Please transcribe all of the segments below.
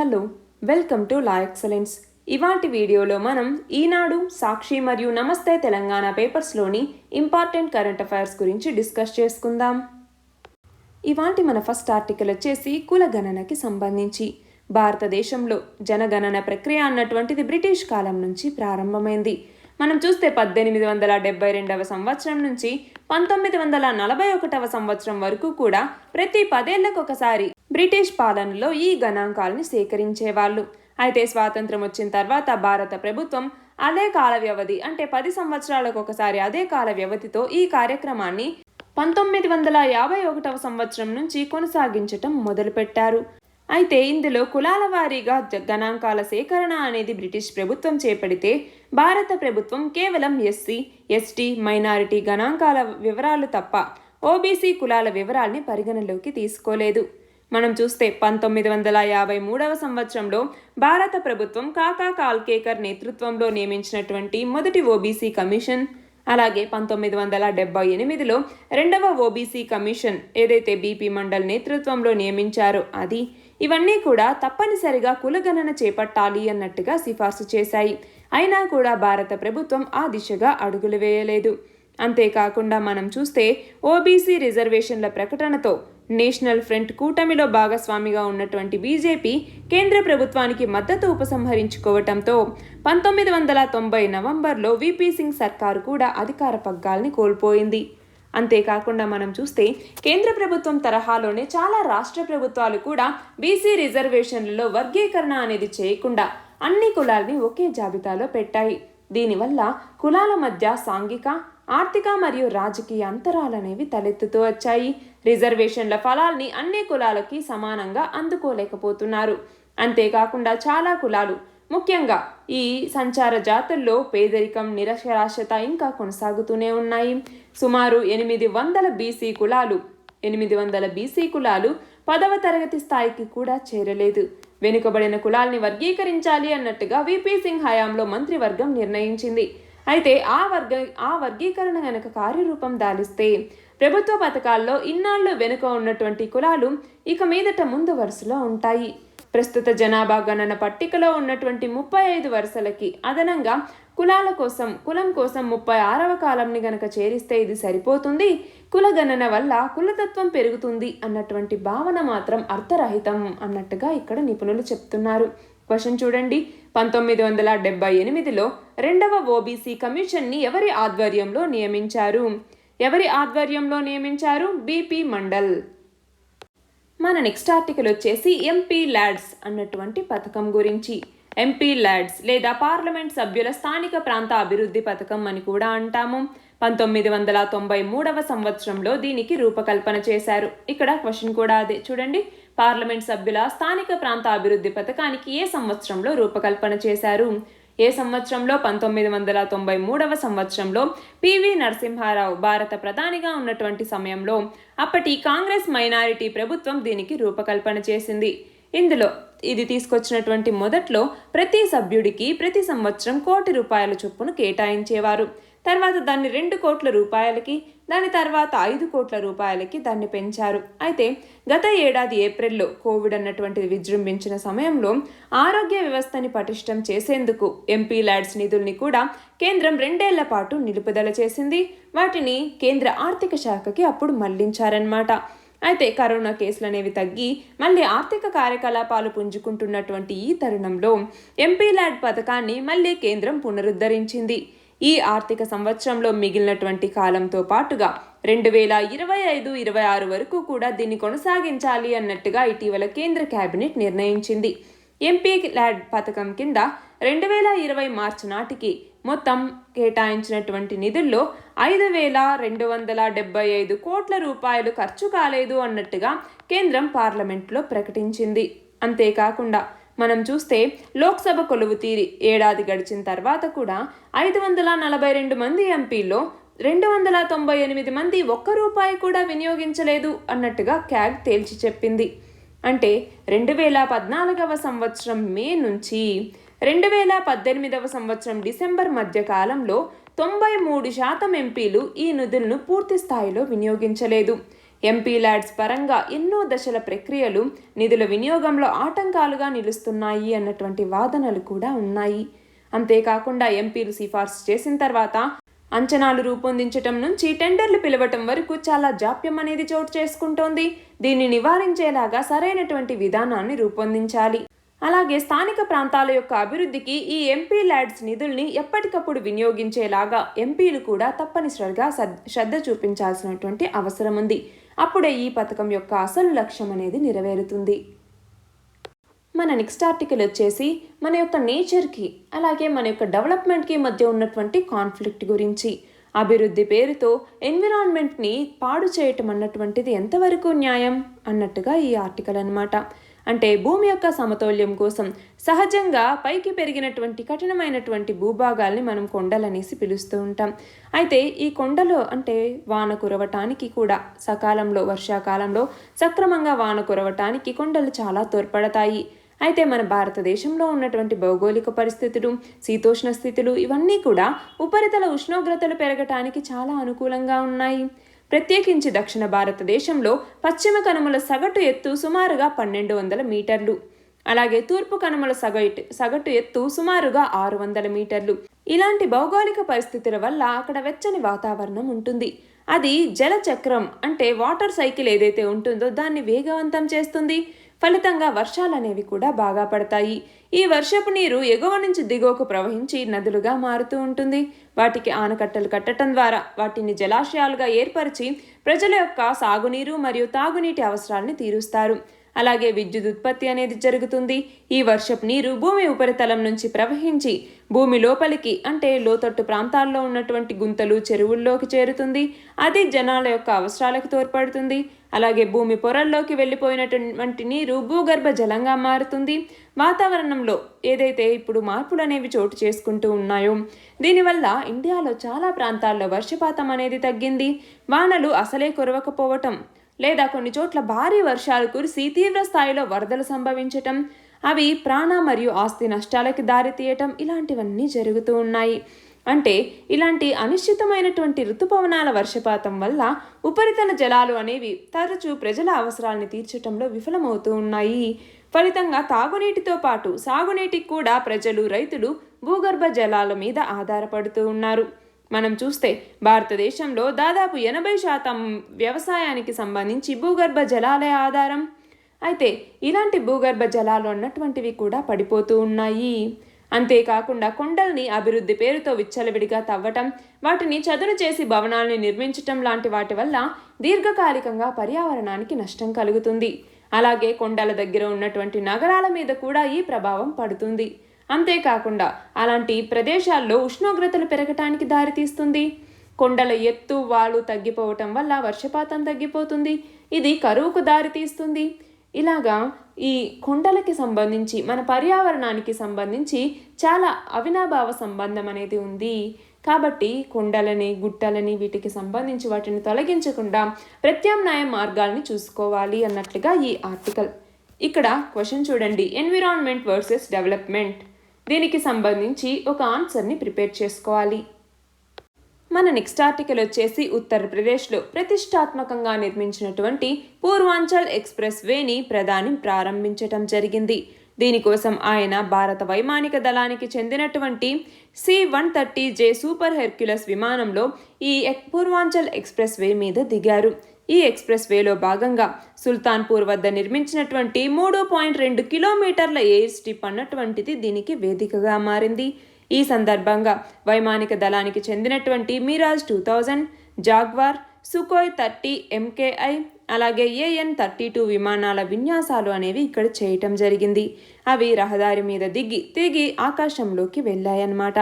Hello, welcome to law excellence. ఇవాటి వీడియోలో మనం ఈనాడు, సాక్షి మరియు నమస్తే తెలంగాణ పేపర్స్లోని ఇంపార్టెంట్ కరెంట్ అఫైర్స్ గురించి డిస్కస్ చేసుకుందాం. ఇవాటి మన ఫస్ట్ ఆర్టికల్ వచ్చేసి కులగణనకి సంబంధించి. భారతదేశంలో జనగణన ప్రక్రియ అన్నటువంటిది బ్రిటిష్ కాలం నుంచి ప్రారంభమైంది. మనం చూస్తే 1872 సంవత్సరం నుంచి 1941 సంవత్సరం వరకు కూడా ప్రతి 10 ఏళ్లకు ఒకసారి బ్రిటిష్ పాలనలో ఈ గణాంకాలని సేకరించేవాళ్ళు. అయితే స్వాతంత్రం వచ్చిన తర్వాత భారత ప్రభుత్వం అదే కాల వ్యవధి అంటే 10 సంవత్సరాలకు ఒకసారి అదే కాల వ్యవధితో ఈ కార్యక్రమాన్ని 1951 సంవత్సరం నుంచి కొనసాగించటం మొదలుపెట్టారు. అయితే ఇందులో కులాల వారీగా గణాంకాల సేకరణ అనేది బ్రిటిష్ ప్రభుత్వం చేపడితే భారత ప్రభుత్వం కేవలం ఎస్సీ, ఎస్టీ, మైనారిటీ గణాంకాల వివరాలు తప్ప ఓబీసీ కులాల వివరాల్ని పరిగణలోకి తీసుకోలేదు. మనం చూస్తే 1953 సంవత్సరంలో భారత ప్రభుత్వం కాకా కాల్కేకర్ నేతృత్వంలో నియమించినటువంటి మొదటి ఓబీసీ కమిషన్, అలాగే 1978లో రెండవ ఓబీసీ కమిషన్ ఏదైతే బీపీ మండల్ నేతృత్వంలో నియమించారో అది, ఇవన్నీ కూడా తప్పనిసరిగా కులగణన చేపట్టాలి అన్నట్టుగా సిఫార్సు చేశాయి. అయినా కూడా భారత ప్రభుత్వం ఆ దిశగా అడుగులు వేయలేదు. అంతేకాకుండా మనం చూస్తే ఓబీసీ రిజర్వేషన్ల ప్రకటనతో నేషనల్ ఫ్రంట్ కూటమిలో భాగస్వామిగా ఉన్నటువంటి బీజేపీ కేంద్ర ప్రభుత్వానికి మద్దతు ఉపసంహరించుకోవటంతో 1990 నవంబర్లో వీపీ సింగ్ సర్కారు కూడా అధికార పగ్గాల్ని కోల్పోయింది. అంతేకాకుండా మనం చూస్తే కేంద్ర ప్రభుత్వం తరహాలోనే చాలా రాష్ట్ర ప్రభుత్వాలు కూడా బీసీ రిజర్వేషన్లలో వర్గీకరణ అనేది చేయకుండా అన్ని కులాల్ని ఒకే జాబితాలో పెట్టాయి. దీనివల్ల కులాల మధ్య సాంఘిక, ఆర్థిక మరియు రాజకీయ అంతరాలనేవి తలెత్తుతూ వచ్చాయి. రిజర్వేషన్ల ఫలాల్ని అన్ని కులాలకి సమానంగా అందుకోలేకపోతున్నారు. అంతేకాకుండా చాలా కులాలు, ముఖ్యంగా ఈ సంచార జాతుల్లో పేదరికం, నిరక్షరాస్యత ఇంకా కొనసాగుతూనే ఉన్నాయి. సుమారు 800 బీసీ కులాలు 10వ తరగతి స్థాయికి కూడా చేరలేదు. వెనుకబడిన కులాల్ని వర్గీకరించాలి అన్నట్టుగా వీపీ సింగ్ హయాంలో మంత్రివర్గం నిర్ణయించింది. అయితే ఆ వర్గీకరణ గనక కార్యరూపం దాలిస్తే ప్రభుత్వ పథకాల్లో ఇన్నాళ్ళు వెనుక ఉన్నటువంటి కులాలు ఇక మీదట ముందు వరుసలో ఉంటాయి. ప్రస్తుత జనాభా గణన పట్టికలో ఉన్నటువంటి 35 వరుసలకి అదనంగా కులం కోసం 36వ కాలంని గనక చేరిస్తే ఇది సరిపోతుంది. కులగణన వల్ల కులతత్వం పెరుగుతుంది అన్నటువంటి భావన మాత్రం అర్థరహితం అన్నట్టుగా ఇక్కడ నిపుణులు చెప్తున్నారు. క్వశ్చన్ చూడండి, 1978లో రెండవ ఓబీసీ కమిషన్ని ఎవరి ఆధ్వర్యంలో నియమించారు? బీపీ మండల్. మన నెక్స్ట్ ఆర్టికల్ వచ్చేసి ఎంపీ ల్యాడ్స్ అన్నటువంటి పథకం గురించి. ఎంపీ ల్యాడ్స్ లేదా పార్లమెంట్ సభ్యుల స్థానిక ప్రాంత అభివృద్ధి పథకం అని కూడా అంటాము. 1993 సంవత్సరంలో దీనికి రూపకల్పన చేశారు. ఇక్కడ క్వశ్చన్ కూడా అదే చూడండి, పార్లమెంట్ సభ్యుల స్థానిక ప్రాంత అభివృద్ధి పథకానికి ఏ సంవత్సరంలో రూపకల్పన చేశారు? ఏ సంవత్సరంలో? 1993 సంవత్సరంలో పివి నరసింహారావు భారత ప్రధానిగా ఉన్నటువంటి సమయంలో అప్పటి కాంగ్రెస్ మైనారిటీ ప్రభుత్వం దీనికి రూపకల్పన చేసింది. ఇందులో ఇది తీసుకొచ్చినటువంటి మొదట్లో ప్రతి సభ్యుడికి ప్రతి సంవత్సరం ₹1,00,00,000 చొప్పున కేటాయించేవారు. తర్వాత దాన్ని 2 కోట్ల రూపాయలకి, దాని తర్వాత 5 కోట్ల రూపాయలకి దాన్ని పెంచారు. అయితే గత ఏడాది ఏప్రిల్లో కోవిడ్ అన్నటువంటిది విజృంభించిన సమయంలో ఆరోగ్య వ్యవస్థని పటిష్టం చేసేందుకు ఎంపీ ల్యాడ్స్ నిధుల్ని కూడా కేంద్రం 2 ఏళ్ల పాటు నిలుపుదల చేసింది. వాటిని కేంద్ర ఆర్థిక శాఖకి అప్పుడు మళ్లించారన్నమాట. అయితే కరోనా కేసులు అనేవి తగ్గి మళ్ళీ ఆర్థిక కార్యకలాపాలు పుంజుకుంటున్నటువంటి ఈ తరుణంలో ఎంపీ ల్యాడ్ పథకాన్ని మళ్ళీ కేంద్రం పునరుద్ధరించింది. ఈ ఆర్థిక సంవత్సరంలో మిగిలినటువంటి కాలంతో పాటుగా 2025-26 వరకు కూడా దీన్ని కొనసాగించాలి అన్నట్టుగా ఇటీవల కేంద్ర కేబినెట్ నిర్ణయించింది. ఎంపీ ల్యాడ్ పథకం కింద 2020 మార్చి నాటికి మొత్తం కేటాయించినటువంటి నిధుల్లో 5,275 కోట్ల రూపాయలు ఖర్చు కాలేదు అన్నట్టుగా కేంద్రం పార్లమెంట్లో ప్రకటించింది. అంతేకాకుండా మనం చూస్తే లోక్సభ కొలువు తీరి ఏడాది గడిచిన తర్వాత కూడా 542 మంది ఎంపీల్లో 298 మంది ₹1 కూడా వినియోగించలేదు అన్నట్టుగా క్యాగ్ తేల్చి చెప్పింది. అంటే 2014 సంవత్సరం మే నుంచి 2018 సంవత్సరం డిసెంబర్ మధ్య కాలంలో 93% ఎంపీలు ఈ నిధులను పూర్తి స్థాయిలో వినియోగించలేదు. ఎంపీ ల్యాడ్స్ పరంగా ఎన్నో దశల ప్రక్రియలు నిధుల వినియోగంలో ఆటంకాలుగా నిలుస్తున్నాయి అన్నటువంటి వాదనలు కూడా ఉన్నాయి. అంతేకాకుండా ఎంపీలు సిఫార్సు చేసిన తర్వాత అంచనాలు రూపొందించటం నుంచి టెండర్లు పిలవటం వరకు చాలా జాప్యం అనేది చోటు చేసుకుంటోంది. దీన్ని నివారించేలాగా సరైనటువంటి విధానాన్ని రూపొందించాలి. అలాగే స్థానిక ప్రాంతాల యొక్క అభివృద్ధికి ఈ ఎంపీ ల్యాడ్స్ నిధుల్ని ఎప్పటికప్పుడు వినియోగించేలాగా ఎంపీలు కూడా తప్పనిసరిగా శ్రద్ధ చూపించాల్సినటువంటి అవసరం ఉంది. అప్పుడే ఈ పథకం యొక్క అసలు లక్ష్యం అనేది నెరవేరుతుంది. మన నెక్స్ట్ ఆర్టికల్ వచ్చేసి మన యొక్క నేచర్కి అలాగే మన యొక్క డెవలప్మెంట్కి మధ్య ఉన్నటువంటి కాన్ఫ్లిక్ట్ గురించి. అభివృద్ధి పేరుతో ఎన్విరాన్మెంట్ని పాడు చేయటం అన్నటువంటిది ఎంతవరకు న్యాయం అన్నట్టుగా ఈ ఆర్టికల్ అన్నమాట. అంటే భూమి యొక్క సమతౌల్యం కోసం సహజంగా పైకి పెరిగినటువంటి కఠినమైనటువంటి భూభాగాల్ని మనం కొండలనేసి పిలుస్తూ ఉంటాం. అయితే ఈ కొండలు అంటే వాన కురవటానికి కూడా సకాలంలో వర్షాకాలంలో సక్రమంగా వాన కురవటానికి కొండలు చాలా తోడ్పడతాయి. అయితే మన భారతదేశంలో ఉన్నటువంటి భౌగోళిక పరిస్థితులు, శీతోష్ణ స్థితులు ఇవన్నీ కూడా ఉపరితల ఉష్ణోగ్రతలు పెరగటానికి చాలా అనుకూలంగా ఉన్నాయి. ప్రత్యేకించి దక్షిణ భారతదేశంలో పశ్చిమ కనుమల సగటు ఎత్తు సుమారుగా 1200 మీటర్లు, అలాగే తూర్పు కనుమల సగటు ఎత్తు సుమారుగా 600 మీటర్లు. ఇలాంటి భౌగోళిక పరిస్థితుల వల్ల అక్కడ వెచ్చని వాతావరణం ఉంటుంది. అది జల చక్రం అంటే వాటర్ సైకిల్ ఏదైతే ఉంటుందో దాన్ని వేగవంతం చేస్తుంది. ఫలితంగా వర్షాలు అనేవి కూడా బాగా పడతాయి. ఈ వర్షపు నీరు ఎగువ నుంచి దిగువకు ప్రవహించి నదులుగా మారుతూ ఉంటుంది. వాటికి ఆనకట్టలు కట్టడం ద్వారా వాటిని జలాశయాలుగా ఏర్పరిచి ప్రజల యొక్క సాగునీరు మరియు తాగునీటి అవసరాలను తీరుస్తారు. అలాగే విద్యుత్ ఉత్పత్తి అనేది జరుగుతుంది. ఈ వర్షపు నీరు భూమి ఉపరితలం నుంచి ప్రవహించి భూమి లోపలికి అంటే లోతట్టు ప్రాంతాల్లో ఉన్నటువంటి గుంతలు, చెరువుల్లోకి చేరుతుంది. అది జనాల యొక్క అవసరాలకు తోడ్పడుతుంది. అలాగే భూమి పొరల్లోకి వెళ్ళిపోయినటువంటి నీరు భూగర్భ జలంగా మారుతుంది. వాతావరణంలో ఏదైతే ఇప్పుడు మార్పులు అనేవి చోటు చేసుకుంటూ ఉన్నాయో దీనివల్ల ఇండియాలో చాలా ప్రాంతాల్లో వర్షపాతం అనేది తగ్గింది. వానలు అసలే కురవకపోవటం లేదా కొన్ని చోట్ల భారీ వర్షాలు కురిసి తీవ్ర స్థాయిలో వరదలు సంభవించటం, అవి ప్రాణ మరియు ఆస్తి నష్టాలకి దారితీయటం ఇలాంటివన్నీ జరుగుతూ ఉన్నాయి. అంటే ఇలాంటి అనిశ్చితమైనటువంటి ఋతుపవనాల వర్షపాతం వల్ల ఉపరితల జలాలు అనేవి తరచూ ప్రజల అవసరాలను తీర్చడంలో విఫలమవుతూ ఉన్నాయి. ఫలితంగా తాగునీటితో పాటు సాగునీటికి కూడా ప్రజలు, రైతులు భూగర్భ జలాల మీద ఆధారపడుతూ ఉన్నారు. మనం చూస్తే భారతదేశంలో దాదాపు 80% వ్యవసాయానికి సంబంధించి భూగర్భ జలాలే ఆధారం. అయితే ఇలాంటి భూగర్భ జలాలు అన్నటువంటివి కూడా పడిపోతూ ఉన్నాయి. అంతేకాకుండా కొండల్ని అభివృద్ధి పేరుతో విచ్చలవిడిగా తవ్వటం, వాటిని చదును చేసి భవనాల్ని నిర్మించటం లాంటి వాటి వల్ల దీర్ఘకాలికంగా పర్యావరణానికి నష్టం కలుగుతుంది. అలాగే కొండల దగ్గర ఉన్నటువంటి నగరాల మీద కూడా ఈ ప్రభావం పడుతుంది. అంతేకాకుండా అలాంటి ప్రదేశాల్లో ఉష్ణోగ్రతలు పెరగటానికి దారితీస్తుంది. కొండల ఎత్తు, వాలు తగ్గిపోవటం వల్ల వర్షపాతం తగ్గిపోతుంది. ఇది కరువుకు దారితీస్తుంది. ఇలాగా ఈ కొండలకి సంబంధించి మన పర్యావరణానికి సంబంధించి చాలా అవినాభావ సంబంధం అనేది ఉంది. కాబట్టి కొండలని, గుట్టలని వీటికి సంబంధించి వాటిని తొలగించకుండా ప్రత్యామ్నాయ మార్గాల్ని చూసుకోవాలి అన్నట్లుగా ఈ ఆర్టికల్. ఇక్కడ క్వశ్చన్ చూడండి, ఎన్విరాన్మెంట్ వర్సెస్ డెవలప్మెంట్. దీనికి సంబంధించి ఒక ఆన్సర్ని ప్రిపేర్ చేసుకోవాలి. మన నెక్స్ట్ ఆర్టికల్ వచ్చేసి ఉత్తరప్రదేశ్లో ప్రతిష్టాత్మకంగా నిర్మించినటువంటి పూర్వాంచల్ ఎక్స్ప్రెస్ వేని ప్రధాని ప్రారంభించటం జరిగింది. దీనికోసం ఆయన భారత వైమానిక దళానికి చెందినటువంటి C-130J సూపర్ హెర్క్యులస్ విమానంలో ఈ పూర్వాంచల్ ఎక్స్ప్రెస్ వే మీద దిగారు. ఈ ఎక్స్ప్రెస్ వేలో భాగంగా సుల్తాన్పూర్ వద్ద నిర్మించినటువంటి 3.2 కిలోమీటర్ల ఎయిర్ స్ట్రిప్ అన్నటువంటిది దీనికి వేదికగా మారింది. ఈ సందర్భంగా వైమానిక దళానికి చెందినటువంటి మిరాజ్ 2000, జాగ్వార్, సుఖోయ్ 30 MKI అలాగే AN-32 విమానాల విన్యాసాలు అనేవి ఇక్కడ చేయటం జరిగింది. అవి రహదారి మీద తిరిగి ఆకాశంలోకి వెళ్ళాయన్నమాట.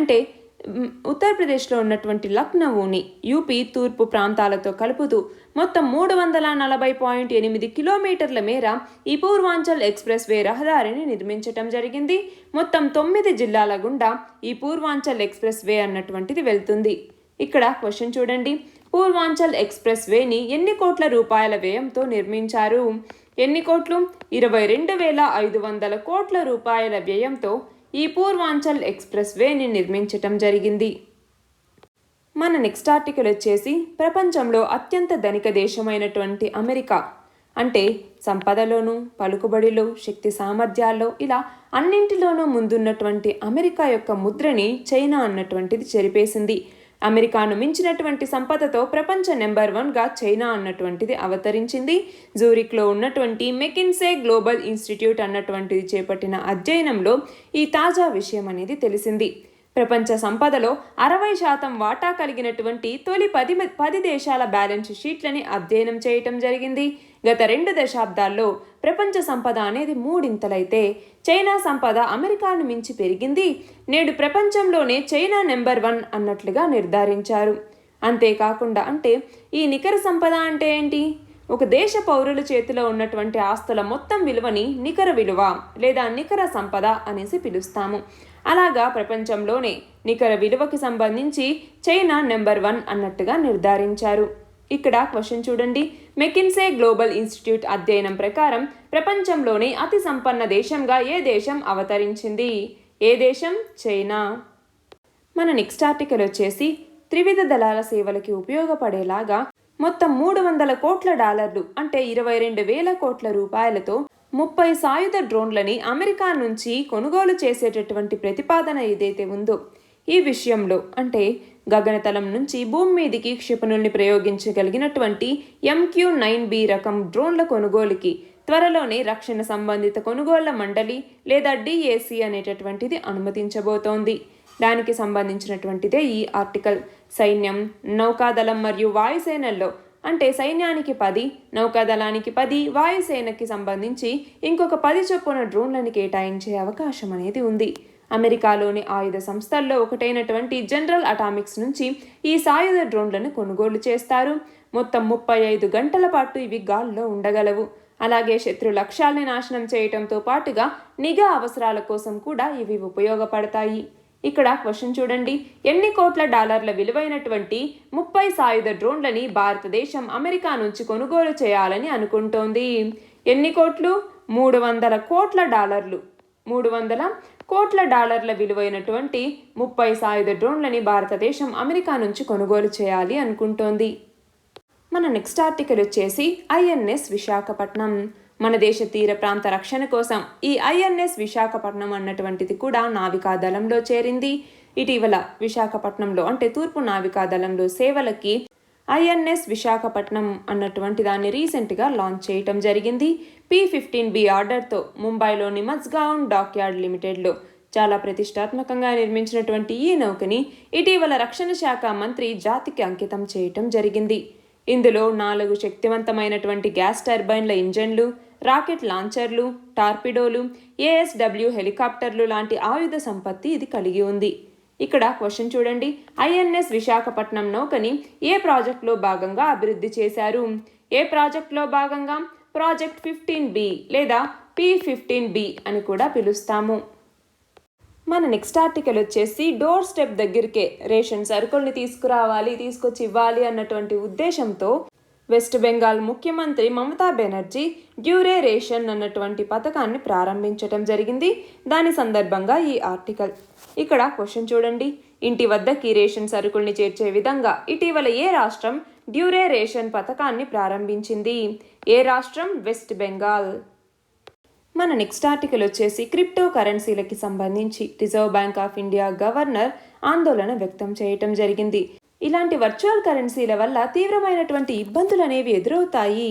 అంటే ఉత్తరప్రదేశ్లో ఉన్నటువంటి లక్నోని యూపీ తూర్పు ప్రాంతాలతో కలుపుతూ మొత్తం 340.8 కిలోమీటర్ల మేర ఈ పూర్వాంచల్ ఎక్స్ప్రెస్ వే రహదారిని నిర్మించటం జరిగింది. మొత్తం 9 జిల్లాల గుండా ఈ పూర్వాంచల్ ఎక్స్ప్రెస్ వే అన్నటువంటిది వెళ్తుంది. ఇక్కడ క్వశ్చన్ చూడండి, పూర్వాంచల్ ఎక్స్ప్రెస్ వేని ఎన్ని కోట్ల రూపాయల వ్యయంతో నిర్మించారు? ఎన్ని కోట్లు? 22,500 కోట్ల రూపాయల వ్యయంతో ఈ పూర్వాంచల్ ఎక్స్ప్రెస్ వేని నిర్మించటం జరిగింది. మన నెక్స్ట్ ఆర్టికల్ వచ్చేసి ప్రపంచంలో అత్యంత ధనిక దేశమైనటువంటి అమెరికా అంటే సంపదలోనూ, పలుకుబడిలో, శక్తి సామర్థ్యాల్లో ఇలా అన్నింటిలోనూ ముందున్నటువంటి అమెరికా యొక్క ముద్రని చైనా అన్నటువంటిది చెరిపేసింది. అమెరికాను మించినటువంటి సంపదతో ప్రపంచ నెంబర్ 1గా చైనా అన్నటువంటిది అవతరించింది. జూరిక్లో ఉన్నటువంటి మెకిన్సే గ్లోబల్ ఇన్స్టిట్యూట్ అన్నటువంటిది చేపట్టిన అధ్యయనంలో ఈ తాజా విషయం అనేది తెలిసింది. ప్రపంచ సంపదలో 60% వాటా కలిగినటువంటి తొలి 10 దేశాల బ్యాలెన్స్ షీట్లని అధ్యయనం చేయటం జరిగింది. గత 2 దశాబ్దాల్లో ప్రపంచ సంపద అనేది మూడింతలైతే చైనా సంపద అమెరికాను మించి పెరిగింది. నేడు ప్రపంచంలోనే చైనా నెంబర్ 1 అన్నట్లుగా నిర్ధారించారు. అంతేకాకుండా ఈ నికర సంపద అంటే ఏంటి? ఒక దేశ పౌరుల చేతిలో ఉన్నటువంటి ఆస్తుల మొత్తం విలువని నికర విలువ లేదా నికర సంపద అనేసి పిలుస్తాము. అలాగా ప్రపంచంలోనే నికర విలువకి సంబంధించి చైనా నెంబర్ 1 అన్నట్టుగా నిర్ధారించారు. ఇక్కడ క్వశ్చన్ చూడండి. మెకిన్సే గ్లోబల్ ఇన్స్టిట్యూట్ అధ్యయనం ప్రకారం ప్రపంచంలోనే అతి సంపన్న దేశంగా ఏ దేశం అవతరించింది? ఏ దేశం? చైనా. మన నెక్స్ట్ ఆర్టికల్ వచ్చేసి త్రివిధ దళాల సేవలకి ఉపయోగపడేలాగా మొత్తం $300 కోట్ల అంటే 22,000 కోట్ల రూపాయలతో 30 సాయుధ డ్రోన్లని అమెరికా నుంచి కొనుగోలు చేసేటటువంటి ప్రతిపాదన ఏదైతే ఉందో ఈ విషయంలో గగనతలం నుంచి భూమి మీదికి క్షిపణుల్ని ప్రయోగించగలిగినటువంటి MQ-9B రకం డ్రోన్ల కొనుగోలుకి త్వరలోనే రక్షణ సంబంధిత కొనుగోళ్ల మండలి లేదా DAC అనేటటువంటిది అనుమతించబోతోంది. దానికి సంబంధించినటువంటిదే ఈ ఆర్టికల్. సైన్యం, నౌకాదళం మరియు వాయుసేనల్లో సైన్యానికి 10, నౌకాదళానికి 10, వాయుసేనకి సంబంధించి ఇంకొక 10 చొప్పున డ్రోన్లను కేటాయించే అవకాశం అనేది ఉంది. అమెరికాలోని ఆయుధ సంస్థల్లో ఒకటైనటువంటి జనరల్ అటామిక్స్ నుంచి ఈ సాయుధ డ్రోన్లను కొనుగోలు చేస్తారు. మొత్తం 35 గంటల పాటు ఇవి గాల్లో ఉండగలవు. అలాగే శత్రు లక్ష్యాల్ని నాశనం చేయటంతో పాటుగా నిఘా అవసరాల కోసం కూడా ఇవి ఉపయోగపడతాయి. ఇక్కడ క్వశ్చన్ చూడండి. ఎన్ని కోట్ల డాలర్ల విలువైనటువంటి 30 సాయుధ డ్రోన్లని భారతదేశం అమెరికా నుంచి కొనుగోలు చేయాలని అనుకుంటోంది? ఎన్ని కోట్లు? $300 కోట్ల. 300 కోట్ల డాలర్ల విలువైనటువంటి 30 సాయుధ డ్రోన్లని భారతదేశం అమెరికా నుంచి కొనుగోలు చేయాలి అనుకుంటోంది. మన నెక్స్ట్ ఆర్టికల్ వచ్చేసి INS విశాఖపట్నం. మన దేశ తీర ప్రాంత రక్షణ కోసం ఈ INS విశాఖపట్నం అన్నటువంటిది కూడా నావికాదళంలో చేరింది. ఇటీవల విశాఖపట్నంలో తూర్పు నావికాదళంలో సేవలకి INS విశాఖపట్నం అన్నటువంటి దాన్ని రీసెంట్గా లాంచ్ చేయటం జరిగింది. P-15B ఆర్డర్తో ముంబైలోని మజ్గాన్ డాక్యార్డ్ లిమిటెడ్లో చాలా ప్రతిష్టాత్మకంగా నిర్మించినటువంటి ఈ నౌకని ఇటీవల రక్షణ శాఖ మంత్రి జాతికి అంకితం చేయటం జరిగింది. ఇందులో 4 శక్తివంతమైనటువంటి గ్యాస్ టర్బైన్ల ఇంజన్లు, రాకెట్ లాంచర్లు, టార్పిడోలు, ASW హెలికాప్టర్లు లాంటి ఆయుధ సంపత్తి ఇది కలిగి ఉంది. ఇక్కడ క్వశ్చన్ చూడండి. INS విశాఖపట్నం నౌకని ఏ ప్రాజెక్టులో భాగంగా అభివృద్ధి చేశారు? ఏ ప్రాజెక్టులో భాగంగా? ప్రాజెక్ట్ 15B లేదా P-15B అని కూడా పిలుస్తాము. మన నెక్స్ట్ ఆర్టికల్ వచ్చేసి డోర్ స్టెప్ దగ్గరికే రేషన్ సరుకుల్ని తీసుకొచ్చి ఇవ్వాలి అన్నటువంటి ఉద్దేశంతో వెస్ట్ బెంగాల్ ముఖ్యమంత్రి మమతా బెనర్జీ డ్యూరే రేషన్ అన్నటువంటి పథకాన్ని ప్రారంభించటం జరిగింది. దాని సందర్భంగా ఈ ఆర్టికల్. ఇక్కడ క్వశ్చన్ చూడండి. ఇంటి వద్దకి రేషన్ సరుకుల్ని చేర్చే విధంగా ఇటీవల ఏ రాష్ట్రం డ్యూరే రేషన్ పథకాన్ని ప్రారంభించింది? ఏ రాష్ట్రం? వెస్ట్ బెంగాల్. మన నెక్స్ట్ ఆర్టికల్ వచ్చేసి క్రిప్టో కరెన్సీలకి సంబంధించి reserve bank of India governor ఆందోళన వ్యక్తం చేయటం జరిగింది. ఇలాంటి వర్చువల్ కరెన్సీల వల్ల తీవ్రమైనటువంటి ఇబ్బందులు అనేవి ఎదురవుతాయి.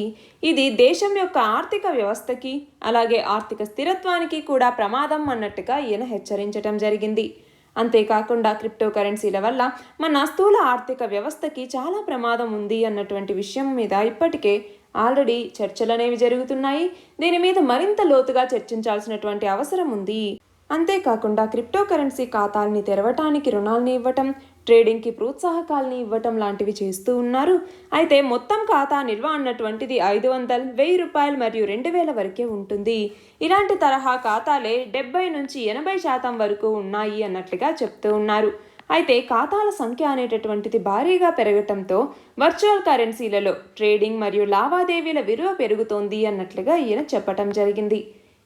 ఇది దేశం యొక్క ఆర్థిక వ్యవస్థకి అలాగే ఆర్థిక స్థిరత్వానికి కూడా ప్రమాదం అన్నట్టుగా ఈయన హెచ్చరించటం జరిగింది. అంతేకాకుండా క్రిప్టో కరెన్సీల వల్ల మన స్థూల ఆర్థిక వ్యవస్థకి చాలా ప్రమాదం ఉంది అన్నటువంటి విషయం మీద ఇప్పటికే ఆల్రెడీ చర్చలు అనేవి జరుగుతున్నాయి. దీని మీద మరింత లోతుగా చర్చించాల్సినటువంటి అవసరం ఉంది. అంతేకాకుండా క్రిప్టో కరెన్సీ ఖాతాల్ని తెరవటానికి రుణాల్ని ఇవ్వటం, ట్రేడింగ్కి ప్రోత్సాహకాల్ని ఇవ్వటం లాంటివి చేస్తూ ఉన్నారు. అయితే మొత్తం ఖాతా నిల్వ అన్నటువంటిది 500, ₹1000 మరియు 2000 వరకే ఉంటుంది. ఇలాంటి తరహా ఖాతాలే 70 నుంచి 80% వరకు ఉన్నాయి అన్నట్లుగా చెప్తూ ఉన్నారు. అయితే ఖాతాల సంఖ్య అనేటటువంటిది భారీగా పెరగటంతో వర్చువల్ కరెన్సీలలో ట్రేడింగ్ మరియు లావాదేవీల విలువ పెరుగుతోంది అన్నట్లుగా ఈయన చెప్పటం జరిగింది.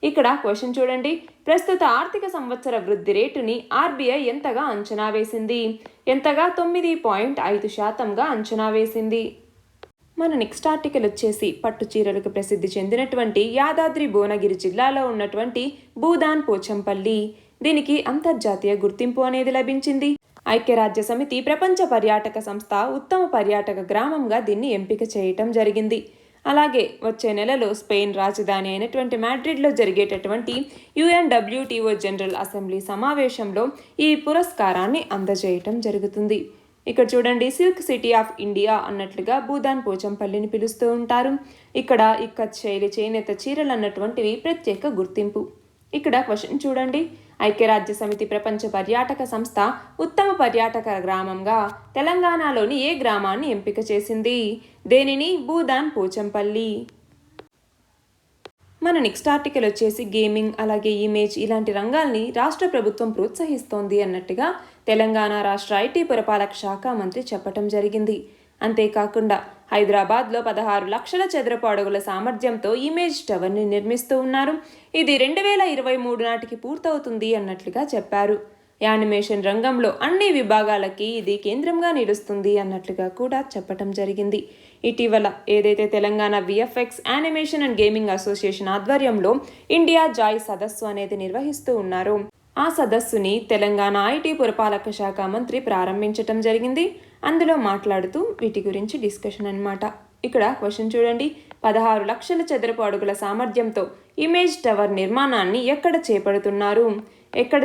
ఇక్కడ క్వశ్చన్ చూడండి, ప్రస్తుత ఆర్థిక సంవత్సర వృద్ధి రేటుని ఆర్బీఐ ఎంతగా అంచనా వేసింది? ఎంతగా? 9.5%గా అంచనా వేసింది. మన నెక్స్ట్ ఆర్టికల్ వచ్చేసి పట్టు చీరలకు ప్రసిద్ధి చెందినటువంటి యాదాద్రి భువనగిరి జిల్లాలో ఉన్నటువంటి భూదాన్ పోచంపల్లి. దీనికి అంతర్జాతీయ గుర్తింపు అనేది లభించింది. ఐక్యరాజ్య సమితి ప్రపంచ పర్యాటక సంస్థ ఉత్తమ పర్యాటక గ్రామంగా దీన్ని ఎంపిక చేయటం జరిగింది. అలాగే వచ్చే నెలలో స్పెయిన్ రాజధాని అయినటువంటి మాడ్రిడ్లో జరిగేటటువంటి UNWTO జనరల్ అసెంబ్లీ సమావేశంలో ఈ పురస్కారాన్ని అందజేయటం జరుగుతుంది. ఇక్కడ చూడండి, సిల్క్ సిటీ ఆఫ్ ఇండియా అన్నట్లుగా భూదాన్ పోచంపల్లిని పిలుస్తూ ఉంటారు. ఇక్కడ ఇక్కత్ శైలి చేనేత చీరలు అన్నటువంటివి ప్రత్యేక గుర్తింపు. ఇక్కడ క్వశ్చన్ చూడండి, ఐక్యరాజ్య సమితి ప్రపంచ పర్యాటక సంస్థ ఉత్తమ పర్యాటక గ్రామంగా తెలంగాణలోని ఏ గ్రామాన్ని ఎంపిక చేసింది? దేనిని? భూదాన్ పోచంపల్లి. మన నెక్స్ట్ ఆర్టికల్ వచ్చేసి గేమింగ్ అలాగే ఇమేజ్ ఇలాంటి రంగాల్ని రాష్ట్ర ప్రభుత్వం ప్రోత్సహిస్తోంది అన్నట్టుగా తెలంగాణ రాష్ట్ర ఐటీ పురపాలక శాఖ మంత్రి చెప్పటం జరిగింది. అంతేకాకుండా హైదరాబాద్లో 16 లక్షల చదరపు అడుగుల సామర్థ్యంతో ఇమేజ్ టవర్ని నిర్మిస్తూ ఉన్నారు. ఇది 2023 నాటికి పూర్తవుతుంది అన్నట్లుగా చెప్పారు. యానిమేషన్ రంగంలో అన్ని విభాగాలకి ఇది కేంద్రంగా నిలుస్తుంది అన్నట్లుగా కూడా చెప్పటం జరిగింది. ఇటీవల ఏదైతే Telangana VFX animation and gaming association ఆధ్వర్యంలో ఇండియా జాయ్ సదస్సు అనేది నిర్వహిస్తూ ఉన్నారో ఆ సదస్సుని తెలంగాణ ఐటీ పురపాలక శాఖ మంత్రి ప్రారంభించటం జరిగింది. అందులో మాట్లాడుతూ వీటి గురించి డిస్కషన్ అన్నమాట. ఇక్కడ క్వశ్చన్ చూడండి, 16 లక్షల చదరపు అడుగుల సామర్థ్యంతో ఇమేజ్ టవర్ నిర్మాణాన్ని ఎక్కడ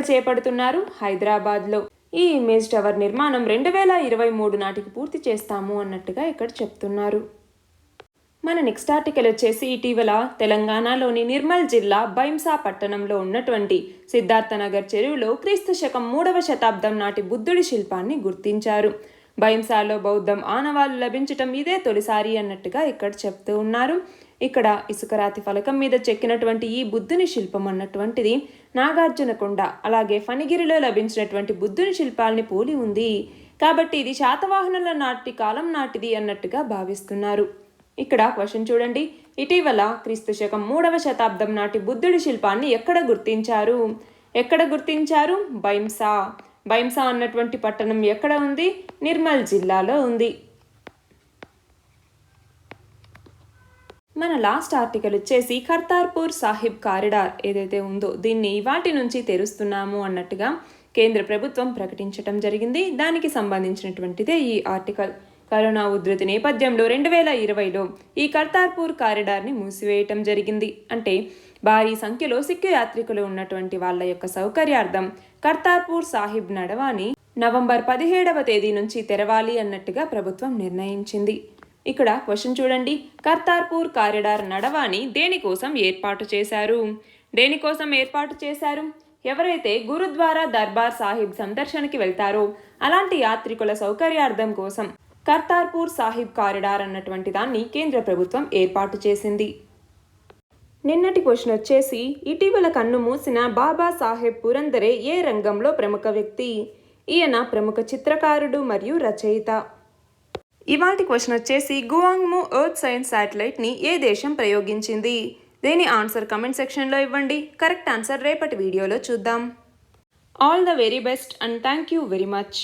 చేపడుతున్నారు? హైదరాబాద్లో. ఈ ఇమేజ్ టవర్ నిర్మాణం 2023 నాటికి పూర్తి చేస్తాము అన్నట్టుగా ఇక్కడ చెప్తున్నారు. మన నెక్స్ట్ ఆర్టికల్ వచ్చేసి ఇటీవల తెలంగాణలోని నిర్మల్ జిల్లా బైంసా పట్టణంలో ఉన్నటువంటి సిద్ధార్థనగర్ చెరువులో క్రీస్తు.శకం 3వ శతాబ్దం నాటి బుద్ధుడి శిల్పాన్ని గుర్తించారు. బైంసాలో బౌద్ధం ఆనవాళ్లు లభించటం ఇదే తొలిసారి అన్నట్టుగా ఇక్కడ చెప్తూ ఉన్నారు. ఇక్కడ ఇసుకరాతి ఫలకం మీద చెక్కినటువంటి ఈ బుద్ధుని శిల్పం అన్నటువంటిది నాగార్జునకొండ అలాగే ఫణిగిరిలో లభించినటువంటి బుద్ధుని శిల్పాల్ని పోలి ఉంది. కాబట్టి ఇది శాతవాహనుల నాటి కాలం నాటిది అన్నట్టుగా భావిస్తున్నారు. ఇక్కడ క్వశ్చన్ చూడండి, ఇటీవల క్రీస్తు.శకం 3వ శతాబ్దం నాటి బుద్ధుడి శిల్పాన్ని ఎక్కడ గుర్తించారు? బైంసా అన్నటువంటి పట్టణం ఎక్కడ ఉంది? నిర్మల్ జిల్లాలో ఉంది. మన లాస్ట్ ఆర్టికల్ వచ్చేసి కర్తార్పూర్ సాహిబ్ కారిడార్ ఏదైతే ఉందో దీన్ని ఇవాటి నుంచి తెరుస్తున్నాము అన్నట్టుగా కేంద్ర ప్రభుత్వం ప్రకటించడం జరిగింది. దానికి సంబంధించినటువంటిదే ఈ ఆర్టికల్. కరోనా ఉధృతి నేపథ్యంలో 2020లో ఈ కర్తార్పూర్ కారిడార్ని మూసివేయటం జరిగింది. అంటే భారీ సంఖ్యలో సిక్కు యాత్రికులు ఉన్నటువంటి వాళ్ళ యొక్క సౌకర్యార్థం కర్తార్పూర్ సాహిబ్ నడవాని నవంబర్ 17వ తేదీ నుంచి తెరవాలి అన్నట్టుగా ప్రభుత్వం నిర్ణయించింది. ఇక్కడ క్వశ్చన్ చూడండి, కర్తార్పూర్ కారిడార్ నడవాని దేనికోసం ఏర్పాటు చేశారు? ఎవరైతే గురుద్వారా దర్బార్ సాహిబ్ సందర్శనకి వెళ్తారో అలాంటి యాత్రికుల సౌకర్యార్థం కోసం కర్తార్పూర్ సాహిబ్ కారిడార్ అన్నటువంటి దాన్ని కేంద్ర ప్రభుత్వం ఏర్పాటు చేసింది. నిన్నటి క్వశ్చన్ వచ్చేసి ఇటీవల కన్ను మూసిన బాబా సాహెబ్ పురందరే ఏ రంగంలో ప్రముఖ వ్యక్తి? ఈయన ప్రముఖ చిత్రకారుడు మరియు రచయిత. ఇవాల్టి క్వశ్చన్ వచ్చేసి గువాంగ్మూ ఎర్త్ సైన్స్ శాటిలైట్ని ఏ దేశం ప్రయోగించింది? దీని ఆన్సర్ కమెంట్ సెక్షన్లో ఇవ్వండి. కరెక్ట్ ఆన్సర్ రేపటి వీడియోలో చూద్దాం. All the very best and thank you very much.